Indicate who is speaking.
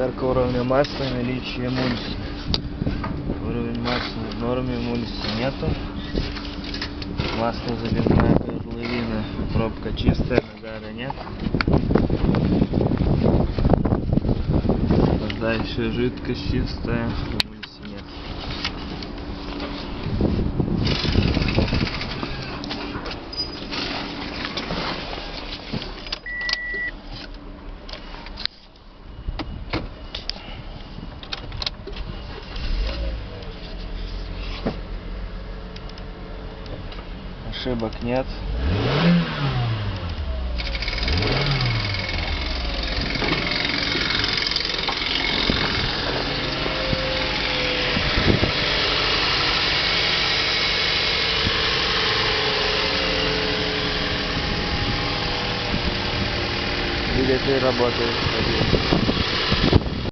Speaker 1: Проверка уровня масла и наличие эмульсии. Уровень масла в норме, эмульсии нету. Масло заливная горловина, пробка чистая, нагара нет. Дальше жидкость чистая, эмульсии нет. Ошибок нет. Двигатель работает.